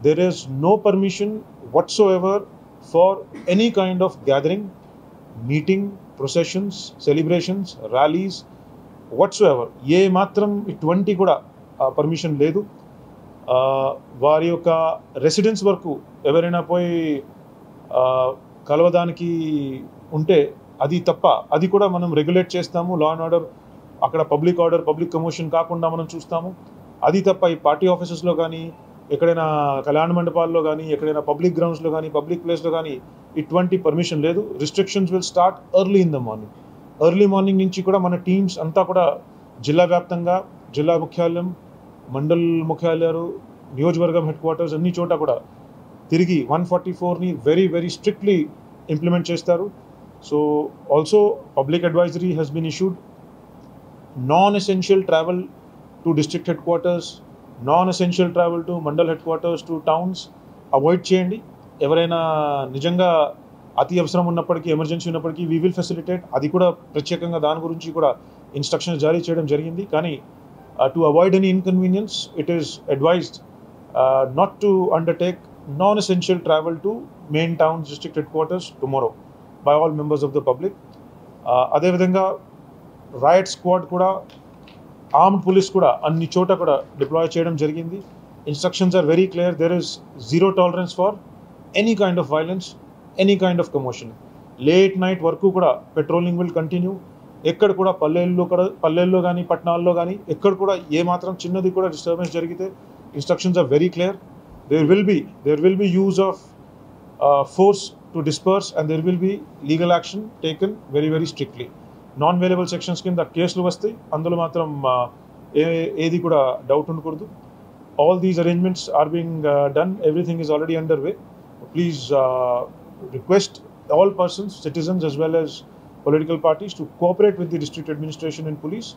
there is no permission whatsoever for any kind of gathering, meeting, processions, celebrations, rallies whatsoever. ఏ మాత్రం ఇటువంటి కూడా permission లేదు. వారి యొక్క రెసిడెన్స్ వరకు ఎవరైనా పోయి కలవడానికి ఉంటే అది తప్ప, అది కూడా మనం రెగ్యులేట్ చేస్తాము. లా అండ్ ఆర్డర్, అక్కడ పబ్లిక్ ఆర్డర్, పబ్లిక్ కమోషన్ కాకుండా మనం చూస్తాము. అది తప్ప ఈ పార్టీ ఆఫీసెస్లో కానీ, ఎక్కడైనా కళ్యాణ మండపాల్లో కానీ, ఎక్కడైనా పబ్లిక్ గ్రౌండ్స్లో కానీ, పబ్లిక్ ప్లేస్లో కానీ ఇటువంటి పర్మిషన్ లేదు. Restrictions will start early in the morning. Early morning నుంచి కూడా మన టీమ్స్ అంతా కూడా జిల్లా వ్యాప్తంగా, జిల్లా ముఖ్యాలయం, మండల్ ముఖ్యాలయాలు, నియోజకవర్గం హెడ్ క్వార్టర్స్ అన్ని చోట కూడా తిరిగి 144ని వెరీ వెరీ స్ట్రిక్ట్లీ ఇంప్లిమెంట్ చేస్తారు. So also public advisory has been issued. Non essential travel to district headquarters, non essential travel to mandal headquarters, to towns avoid చేయండి. ఎవరైనా నిజంగా అతి అవసరం ఉన్నప్పటికీ, ఎమర్జెన్సీ ఉన్నప్పటికీ వీ విల్ ఫెసిలిటేట్. అది కూడా ప్రత్యేకంగా దాని గురించి కూడా ఇన్స్ట్రక్షన్స్ జారీ చేయడం జరిగింది. కానీ to avoid any inconvenience, it is advised not to undertake non-essential travel to main towns, district headquarters tomorrow by all members of the public. అదే విధంగా riot squad కూడా, armed police కూడా అన్ని చోట కూడా డిప్లాయ్ చేయడం జరిగింది. Instructions are very clear. There is zero tolerance for any kind of violence, any kind of commotion. Late night వరకు కూడా పెట్రోలింగ్ విల్ కంటిన్యూ. ఎక్కడ కూడా పల్లెల్లో కానీ, పట్టణాల్లో కానీ ఎక్కడ కూడా ఏ మాత్రం చిన్నది కూడా డిస్టర్బెన్స్ జరిగితే instructions are very clear. There will be use of force to disperse, and there will be legal action taken very very strictly. Non-variable sections కింద కేసులు వస్తాయి. అందులో మాత్రం ఏది కూడా డౌట్ ఉండకూడదు. All these arrangements are being done. Everything is already underway. Please request all persons, citizens as well as political parties to cooperate with the district administration and police